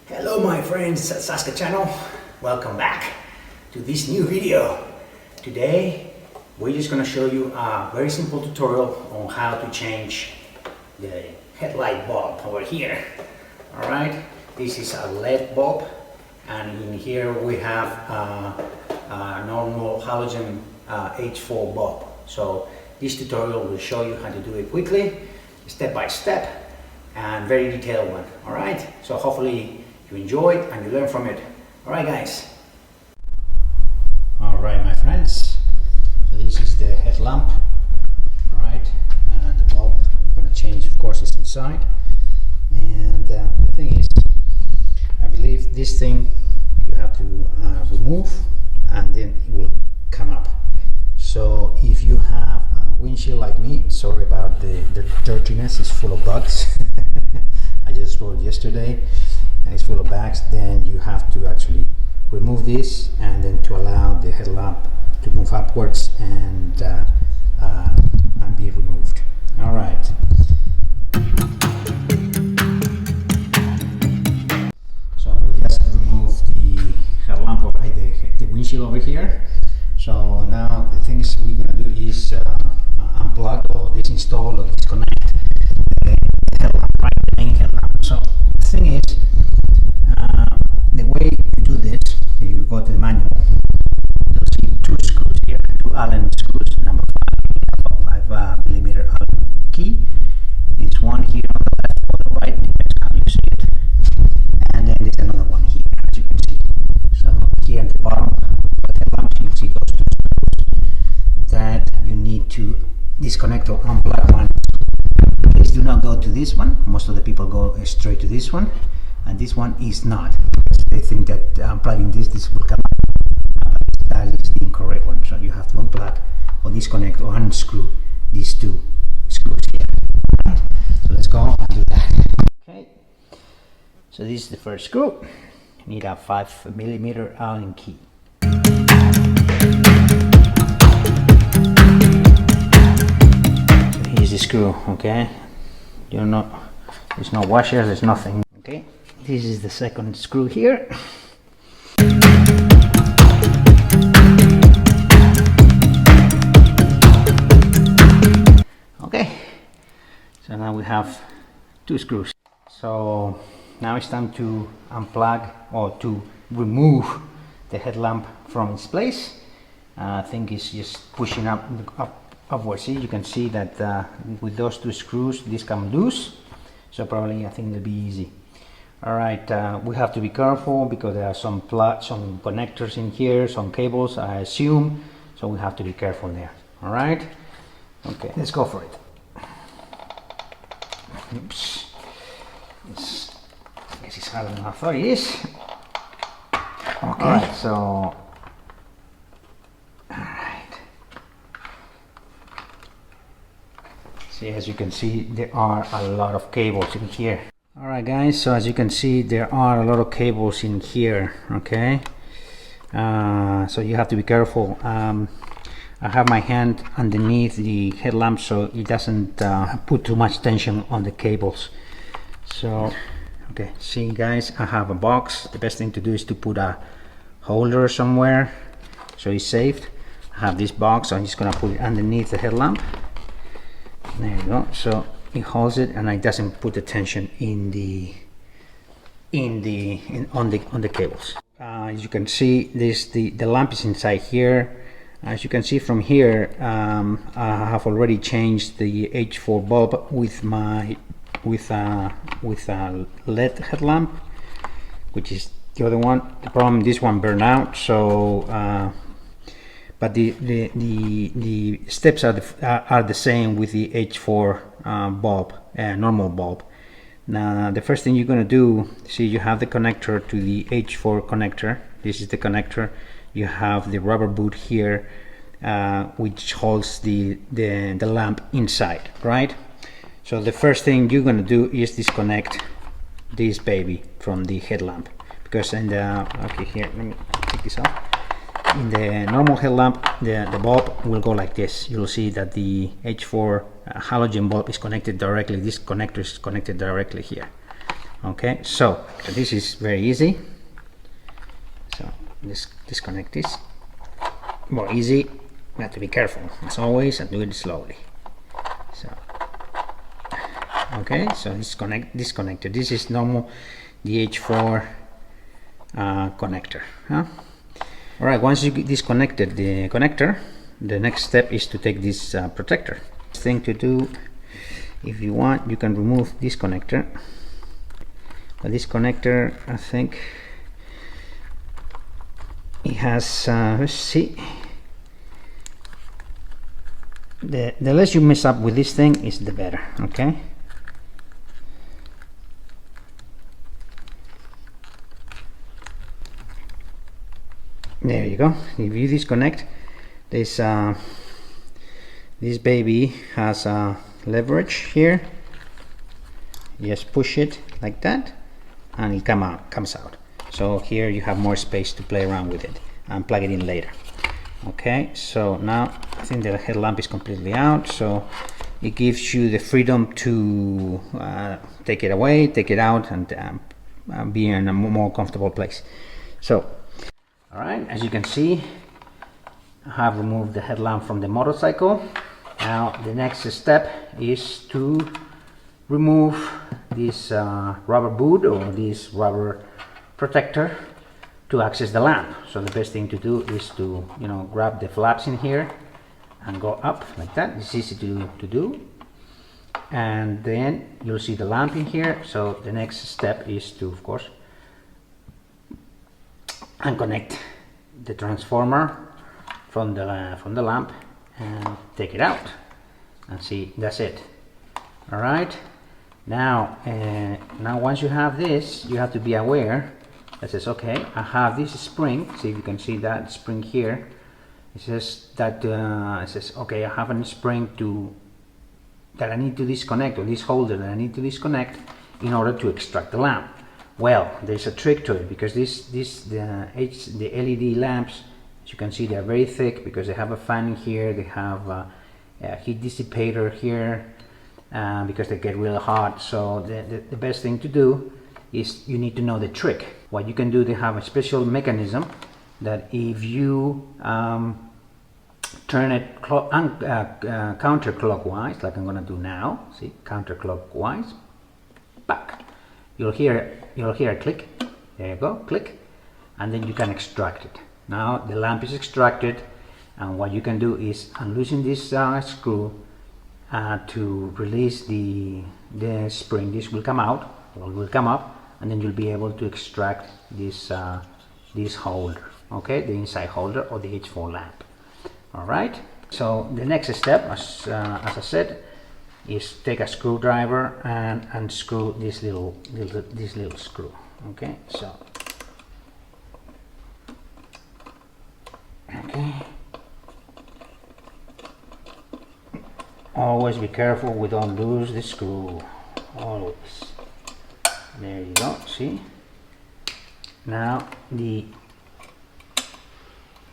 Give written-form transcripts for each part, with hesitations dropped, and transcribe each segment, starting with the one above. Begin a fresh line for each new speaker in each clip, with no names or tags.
Hello my friends at Saska channel, welcome back to this new video. Today we're just going to show you a very simple tutorial on how to change the headlight bulb over here. Alright, this is a LED bulb and in here we have a normal halogen H4 bulb. So this tutorial will show you how to do it quickly, step by step, and very detailed one. Alright, so hopefully you enjoy it and you learn from it. Alright guys. Alright my friends, so this is the headlamp. Alright, and the bulb we're going to change, of course, is inside. And the thing is, I believe this thing you have to remove and then it will come up. So if you have a windshield like me, sorry about the dirtiness, it's full of bugs. I just rode yesterday and it's full of bags. Then you have to actually remove this and then to allow the headlamp to move upwards and be removed. All right. So we just removed the headlamp of the windshield over here. So now the things we're going to do is unplug or disinstall or disconnect the headlamp, right? The main headlamp. So the thing is, the way you do this, you go to the manual, you'll see two screws here, two Allen screws, number 5mm Allen key. This one here on the left or the right, depends how you see it. And then there's another one here, as you can see. So here at the bottom of the headlamp, you'll see those two screws that you need to disconnect or unplug one. Please do not go to this one. Most of the people go straight to this one, and this one is not. They think that unplugging this will come up. That is the incorrect one. So you have to unplug or disconnect or unscrew these two screws here. Right. So let's go and do that. Okay. So this is the first screw. You need a 5mm Allen key. So here's the screw. Okay. There's no washer. There's nothing. Okay. This is the second screw here. Okay, so now we have two screws. So now it's time to unplug or to remove the headlamp from its place. I think it's just pushing upwards. See, you can see that with those two screws this comes loose. So probably I think it'll be easy. Alright, we have to be careful because there are some connectors in here, some cables I assume, so we have to be careful there. Alright, okay, let's go for it. Oops, I guess it's harder than I thought it is. Okay, alright, so alright, see, as you can see there are a lot of cables in here. Alright guys, so as you can see there are a lot of cables in here. Okay, so you have to be careful. I have my hand underneath the headlamp so it doesn't put too much tension on the cables. So okay, see guys, I have a box. The best thing to do is to put a holder somewhere so it's safe. I have this box, so I'm just gonna put it underneath the headlamp. There you go. So it holds it and it doesn't put the tension on the cables. As you can see, the lamp is inside here. As you can see from here, I have already changed the H4 bulb with a LED headlamp, which is the other one. The problem, this one burned out. So but the steps are the same with the H4 bulb, normal bulb. Now the first thing you're going to do, see, you have the connector to the H4 connector. This is the connector. You have the rubber boot here, which holds the lamp inside, right? So the first thing you're going to do is disconnect this baby from the headlamp, because in the okay, here, let me take this off. In the normal headlamp, the bulb will go like this. You'll see that the H4 halogen bulb is connected directly. This connector is connected directly here. Okay, so this is very easy. So disconnect this. More easy. You have to be careful as always and do it slowly. So okay, so disconnected. This is normal the H4 connector. All right, once you disconnected the connector, the next step is to take this protector. Thing to do, if you want, you can remove this connector. But this connector, I think it has let's see, the less you mess up with this thing is the better. Okay, there you go. If you disconnect this, this baby has a leverage here. Just push it like that and it comes out. So here you have more space to play around with it and plug it in later. Okay, so now I think the headlamp is completely out, so it gives you the freedom to take it away, take it out, and be in a more comfortable place. So all right, as you can see, I have removed the headlamp from the motorcycle. Now the next step is to remove this rubber boot or this rubber protector to access the lamp. So the best thing to do is to, you know, grab the flaps in here and go up like that. It's easy to do, and then you'll see the lamp in here. So the next step is to, of course, unconnect the transformer from the lamp and take it out, and see, that's it. All right, now once you have this, you have to be aware that says, okay, I have this spring. See if you can see that spring here. It says that it says, okay, I have a spring that I need to disconnect, or this holder that I need to disconnect in order to extract the lamp. Well, there's a trick to it, because the LED lamps, as you can see, they're very thick because they have a fan in here, they have a heat dissipator here, because they get really hot. So the best thing to do is you need to know the trick. What you can do, they have a special mechanism that if you turn it counterclockwise, like I'm gonna do now, see, counterclockwise, back, you'll hear a click. There you go, click, and then you can extract it. Now the lamp is extracted, and what you can do is unloosen this screw to release the spring. This will come out, or will come up, and then you'll be able to extract this holder, okay, the inside holder or the H4 lamp. All right, so the next step, as I said, is take a screwdriver and unscrew this little screw. Okay, so okay, always be careful we don't lose the screw, always. There you go, see, now the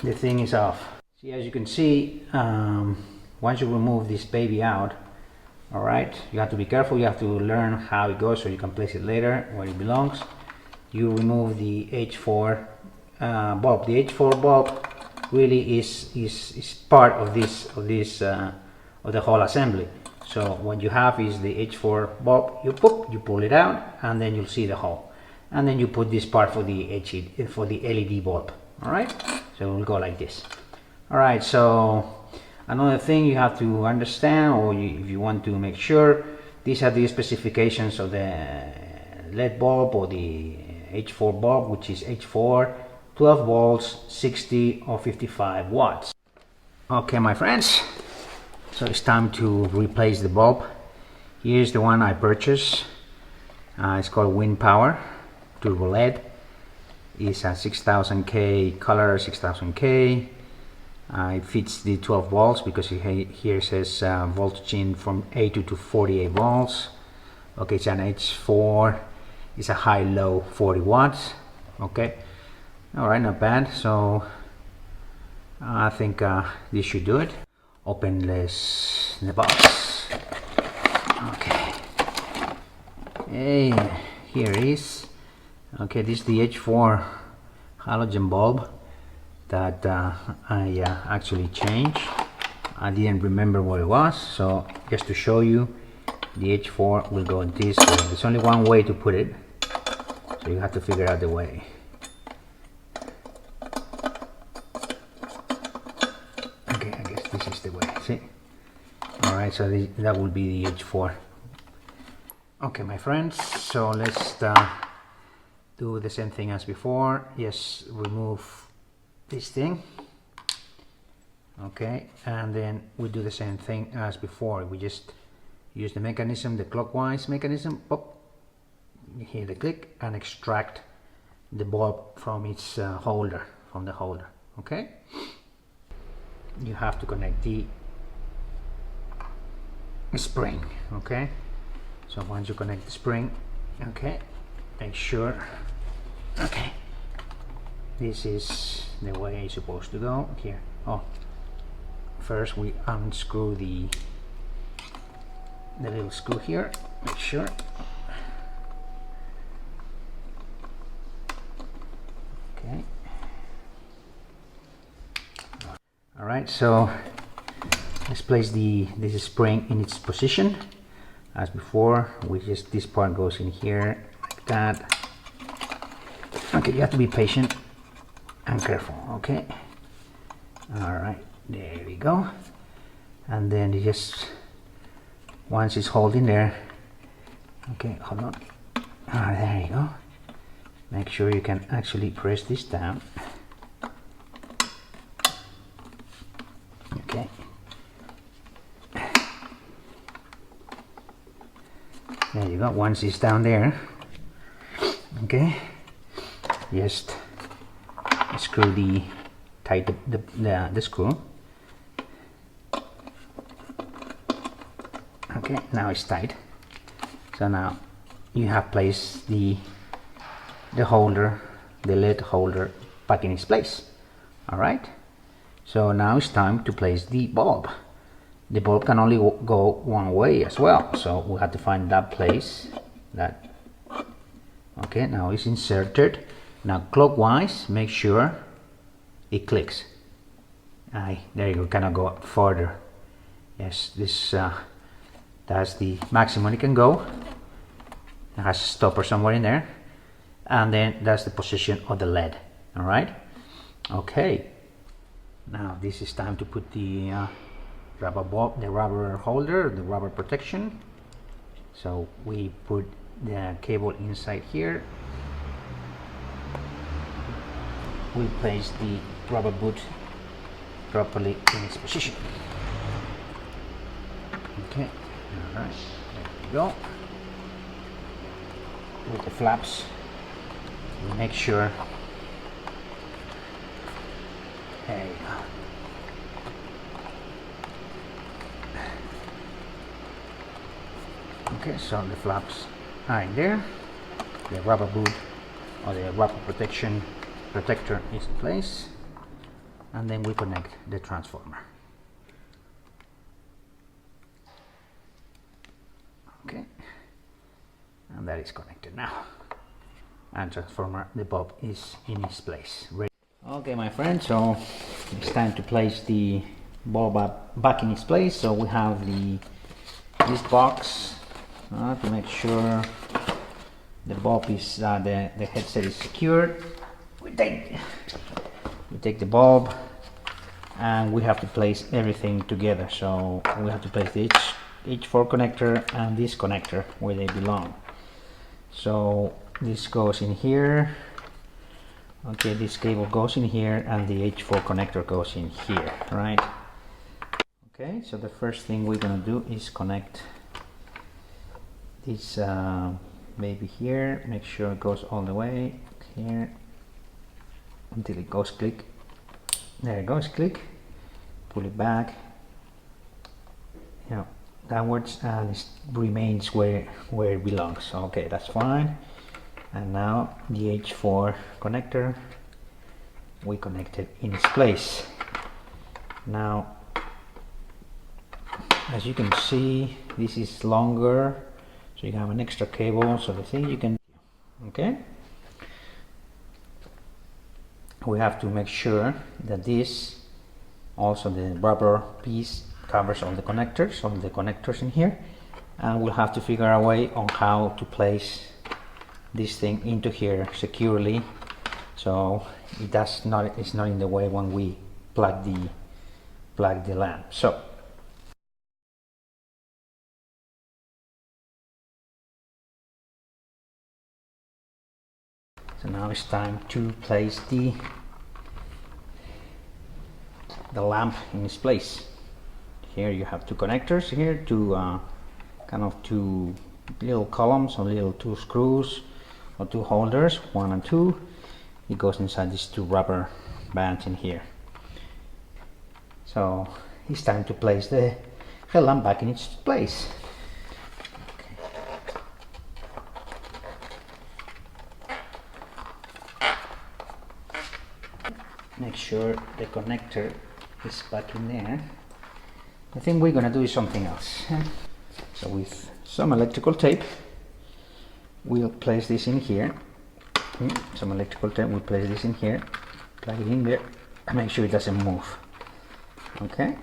thing is off. See, as you can see, once you remove this baby out, all right, you have to be careful. You have to learn how it goes so you can place it later where it belongs. You remove the H4 bulb. The H4 bulb really is part of the whole assembly. So what you have is the H4 bulb. You pull it out, and then you'll see the hole, and then you put this part for the LED bulb. All right, so it will go like this. All right, so another thing you have to understand, or if you want to make sure, these are the specifications of the LED bulb or the H4 bulb, which is H4, 12 volts, 60 or 55 watts. Okay, my friends, so it's time to replace the bulb. Here's the one I purchased. It's called Wind Power Turbo LED. It's a 6000K color, 6000K. It fits the 12 volts because here says voltage in from 80 to 48 volts. Okay, it's an H4. It's a high-low 40 watts. Okay, all right, not bad. So I think this should do it. Open the box. Okay. Hey, here it is. Okay, this is the H4 halogen bulb that I actually changed. I didn't remember what it was, so just to show you, the H4 will go this way. There's only one way to put it, so you have to figure out the way. Okay, I guess this is the way. See? Alright, so that will be the H4. Okay, my friends, so let's do the same thing as before. Just remove this thing. Okay, and then we do the same thing as before. We just use the mechanism, the clockwise mechanism, pop, hit the click and extract the bulb from its holder, from the holder. Okay, you have to connect the spring. Okay, so once you connect the spring, okay, make sure, okay, this is the way it's supposed to go here. Oh, first we unscrew the little screw here, make sure. Okay. Alright, so let's place this spring in its position. As before, this part goes in here like that. Okay, you have to be patient and careful, okay? Alright, there we go. And then you just, once it's holding there, okay, hold on. There you go. Make sure you can actually press this down. Okay. There you go. Once it's down there, okay, just screw tight the screw. Okay, now it's tight. So now you have placed the holder, the lid holder, back in its place. All right. So now it's time to place the bulb. The bulb can only go one way as well, so we have to find that place. Okay, now it's inserted. Now clockwise, make sure it clicks. There you go. Cannot go further. Yes, this that's the maximum it can go. It has a stopper somewhere in there, and then that's the position of the LED. All right. Okay. Now this is time to put the rubber bulb, the rubber holder, the rubber protection. So we put the cable inside here. We place the rubber boot properly in its position. Okay, all right, there we go. With the flaps, we make sure. There you go. Okay, so the flaps are in there. The rubber boot or the rubber protector is in place, and then we connect the transformer. Okay, and that is connected now. And transformer, the bulb is in its place. Ready. Okay, my friend, so it's time to place the bulb back in its place. So we have this box to make sure the bulb is the headset is secured. We take the bulb and we have to place everything together. So we have to place the H4 connector and this connector where they belong. So this goes in here. Okay, this cable goes in here and the H4 connector goes in here, right? Okay, so the first thing we're gonna do is connect this baby here. Make sure it goes all the way here until it goes click. There it goes, click. Pull it back, downwards, and it remains where it belongs. Okay, that's fine. And now the H4 connector, we connect it in its place. Now, as you can see, this is longer, so you have an extra cable. So the thing you can, Okay, we have to make sure that this, also the rubber piece, covers all the connectors in here, and we'll have to figure a way on how to place this thing into here securely, so it's not in the way when we plug the lamp. So now it's time to place the lamp in its place. Here you have two connectors here, kind of two little columns or little two screws or two holders, 1 and 2. It goes inside these two rubber bands in here. So it's time to place the headlamp back in its place. Make sure the connector is back in there. I think we're gonna do something else. So with some electrical tape, we'll place this in here. Some electrical tape, we'll place this in here, plug it in there, and make sure it doesn't move. Okay.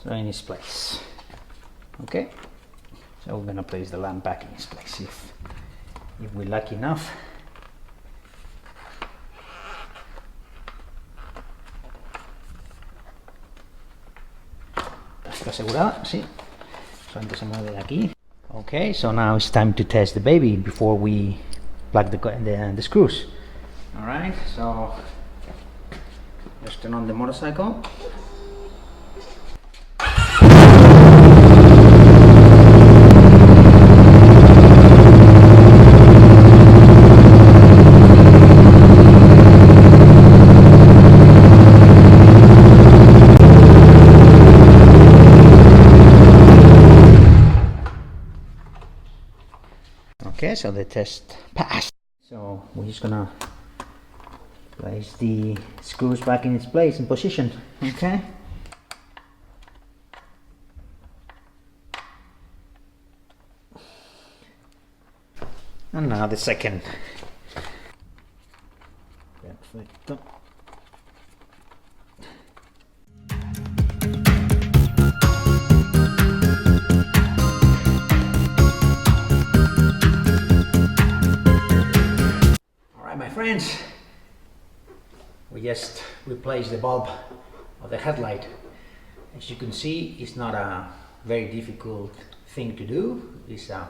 So in its place. Okay, so we're gonna place the lamp back in its place if we're lucky enough. ¿Está asegurada? Sí. Solamente se mueve de aquí. Okay, so now it's time to test the baby before we plug the screws. All right, so let's turn on the motorcycle. Okay, so the test passed. So we're just gonna place the screws back in its place, in position. Okay. And now the second. Perfecto. Friends, we just replaced the bulb of the headlight. As you can see, it's not a very difficult thing to do. It's a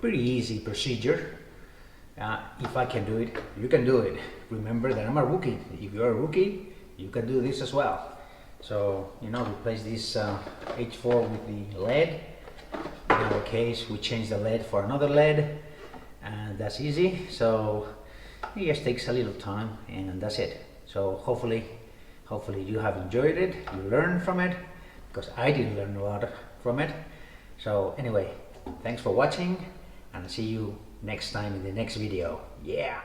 pretty easy procedure. If I can do it, you can do it. Remember that I'm a rookie. If you're a rookie, you can do this as well. So, replace this H4 with the LED. In our case, we change the LED for another LED, and that's easy. So it just takes a little time, and that's it. So hopefully you have enjoyed it, you learned from it, because I did learn a lot from it. So anyway, thanks for watching, and I'll see you next time in the next video. Yeah.